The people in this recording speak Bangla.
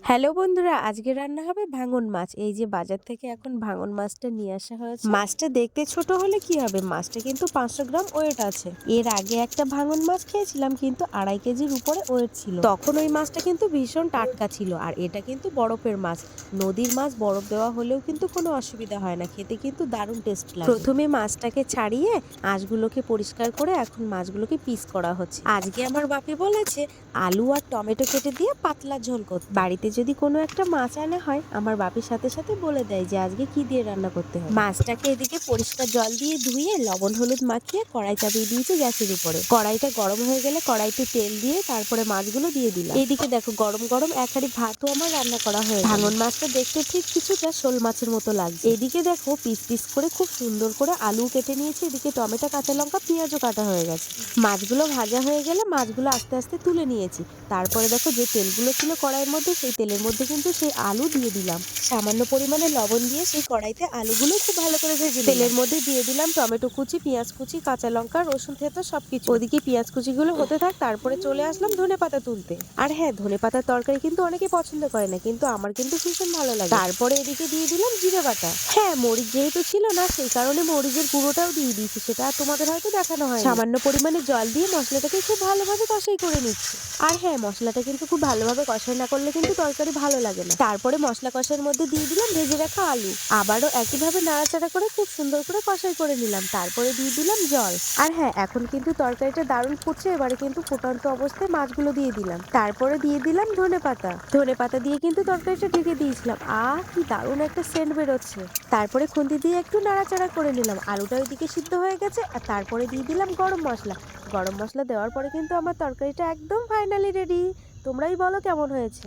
হ্যালো বন্ধুরা, আজকে রান্না হবে ভাঙন মাছ। এই যে বাজার থেকে এখন ভাঙন মাছটা নিয়ে আসা হয়েছে। মাছটা দেখতে ছোট হলে কি হবে, মাছটা কিন্তু 500 গ্রাম ওয়েট আছে। এর আগে একটা ভাঙন মাছ খেয়েছিলাম, কিন্তু 2.5 কেজির উপরে ওয়েট ছিল। তখন ওই মাছটা কিন্তু ভীষণ টাটকা ছিল। আর এটা কিন্তু বরফের মাছ, নদীর মাছ, বরফ দেওয়া হলেও কিন্তু কোনো অসুবিধা হয় না, খেতে কিন্তু দারুণ টেস্ট লাগে। প্রথমে মাছটাকে ছাড়িয়ে আঁশগুলোকে পরিষ্কার করে এখন মাছগুলোকে পিস করা হচ্ছে। আজকে আমার বাপি বলেছে আলু আর টমেটো কেটে দিয়ে পাতলা ঝোল করতে। বাড়িতে যদি কোনো একটা মাছ আনা হয়, আমার বাপির সাথে সাথে বলে দেয় যে আজকে কি দিয়ে রান্না করতে হবে। মাছটাকে এদিকে পরিষ্কার জল দিয়ে ধুয়ে লবণ হলুদ মাখিয়ে কড়াই চাপিয়ে দিয়েছে গ্যাসের উপরে। কড়াইটা গরম হয়ে গেলে কড়াইতে তেল দিয়ে তারপরে মাছগুলো দিয়ে দিলাম। এদিকে দেখো গরম গরম এক হাঁড়ি ভাতও আমার রান্না করা হয়ে গেল। ভাঙন মাছটা দেখতে ঠিক কিছুটা শোল মাছের মতো লাগছে। এদিকে দেখো পিস পিস করে খুব সুন্দর করে আলু কেটে নিয়েছি। এদিকে টমেটো, কাঁচা লঙ্কা, পেঁয়াজও কাটা হয়ে গেছে। মাছগুলো ভাজা হয়ে গেলে মাছগুলো আস্তে আস্তে তুলে নিয়েছি। তারপরে দেখো যে তেলগুলো ছিল কড়াইয়ের মধ্যে, সেই তেলের মধ্যে কিন্তু সেই আলু দিয়ে দিলাম। সামান্য পরিমাণে লবণ দিয়ে সেই কড়াইতে আলুগুলো খুব ভালো করে ভেজে তেলের মধ্যে দিয়ে দিলাম টমেটো কুচি, পেঁয়াজ কুচি, কাঁচা লঙ্কা, রসুন থেতো সবকিছু। ওদিকে পেঁয়াজ কুচিগুলো হতে থাক, তারপরে চলে আসলাম ধনেপাতা তুলতে। আর হ্যাঁ, ধনেপাতার তরকারি কিন্তু অনেকে পছন্দ করে না, কিন্তু আমার কিন্তু ভীষণ ভালো লাগে। তারপরে এদিকে দিয়ে দিলাম জিরে বাটা। হ্যাঁ, মরিচ যেহেতু ছিল না, সেই কারণে মরিচের গুঁড়োটাও দিয়ে দিয়েছি, সেটা আর তোমাদের হয়তো দেখানো হয়। সামান্য পরিমাণে জল দিয়ে মশলাটাকে খুব ভালোভাবে কষাই করে নিচ্ছি। আর হ্যাঁ, মশলাটা কিন্তু খুব ভালোভাবে কষাই না করলে কিন্তু তরকারি ভালো লাগে না। তারপরে মশলা কষার মধ্যে দিয়ে দিলাম ভেজে রাখা আলু। আবারও একইভাবে নাড়াচাড়া করে খুব সুন্দর করে কষাই করে নিলাম। তারপরে দিয়ে দিলাম জল। আর হ্যাঁ, এখন কিন্তু তরকারিটা দারুণ ফুটছে। এবারে কিন্তু ফুটন্ত অবস্থায় মাছগুলো দিয়ে দিলাম। তারপরে দিয়ে দিলাম ধনেপাতা। ধনেপাতা দিয়ে কিন্তু তরকারিটা ঢেকে দিয়েছিলাম। কি দারুণ একটা সেন্ট বেরোচ্ছে। তারপরে খুন্তি দিয়ে একটু নাড়াচাড়া করে নিলাম। আলুটা ওইদিকে সিদ্ধ হয়ে গেছে। আর তারপরে দিয়ে দিলাম গরম মশলা। গরম মশলা দেওয়ার পরে কিন্তু আমার তরকারিটা একদম ফাইনালি রেডি। তোমরাই বলো কেমন হয়েছে।